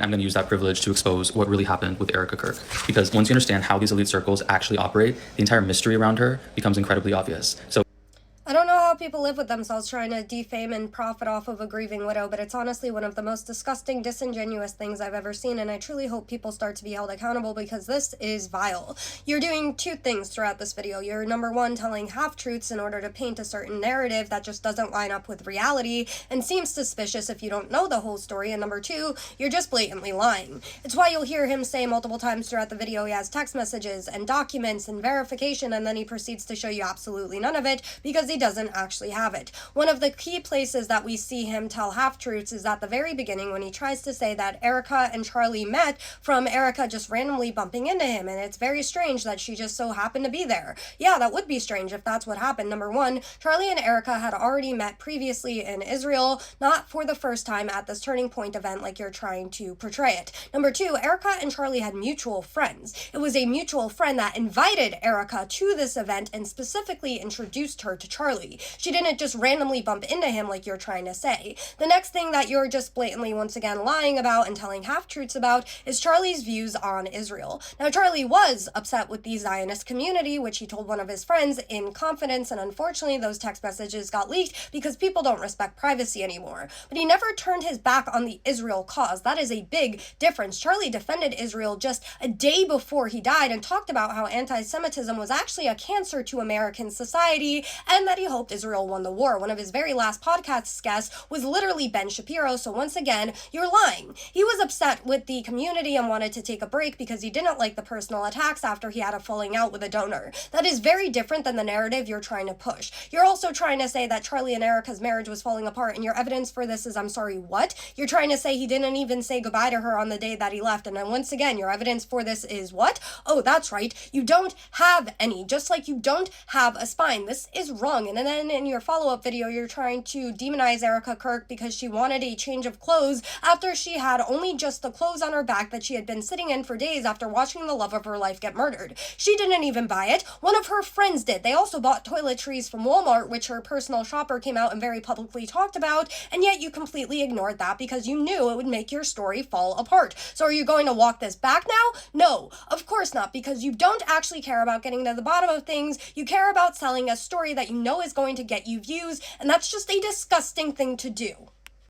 I'm going to use that privilege to expose what really happened with Erica Kirk. Because once you understand how these elite circles actually operate, the entire mystery around her becomes incredibly obvious. So I don't know how people live with themselves trying to defame and profit off of a grieving widow, but it's honestly one of the most disgusting, disingenuous things I've ever seen, and I truly hope people start to be held accountable because this is vile. You're doing two things throughout this video. You're, number one, telling half-truths in order to paint a certain narrative that just doesn't line up with reality and seems suspicious if you don't know the whole story, and number two, you're just blatantly lying. It's why you'll hear him say multiple times throughout the video he has text messages and documents and verification, and then he proceeds to show you absolutely none of it because he doesn't actually have it. One of the key places that we see him tell half-truths is at the very beginning when he tries to say that Erica and Charlie met from Erica just randomly bumping into him, and it's very strange that she just so happened to be there. Yeah, that would be strange if that's what happened. Number one, Charlie and Erica had already met previously in Israel, not for the first time at this Turning Point event like you're trying to portray it. Number two, Erica and Charlie had mutual friends. It was a mutual friend that invited Erica to this event and specifically introduced her to Charlie. She didn't just randomly bump into him like you're trying to say. The next thing that you're just blatantly once again lying about and telling half-truths about is Charlie's views on Israel. Now, Charlie was upset with the Zionist community, which he told one of his friends in confidence, and unfortunately those text messages got leaked because people don't respect privacy anymore. But he never turned his back on the Israel cause. That is a big difference. Charlie defended Israel just a day before he died and talked about how anti-Semitism was actually a cancer to American society and that he hoped Israel won the war. One of his very last podcast guests was literally Ben Shapiro, so once again, you're lying. He was upset with the community and wanted to take a break because he didn't like the personal attacks after he had a falling out with a donor. That is very different than the narrative you're trying to push. You're also trying to say that Charlie and Erica's marriage was falling apart, and your evidence for this is, I'm sorry, what? You're trying to say he didn't even say goodbye to her on the day that he left, and then once again, your evidence for this is what? Oh, that's right, you don't have any, just like you don't have a spine. This is wrong. And then in your follow-up video, you're trying to demonize Erica Kirk because she wanted a change of clothes after she had only just the clothes on her back that she had been sitting in for days after watching the love of her life get murdered. She didn't even buy it. One of her friends did. They also bought toiletries from Walmart, which her personal shopper came out and very publicly talked about, and yet you completely ignored that because you knew it would make your story fall apart. So are you going to walk this back now? No, of course not, because you don't actually care about getting to the bottom of things. You care about selling a story that you know is going to get you views, and that's just a disgusting thing to do.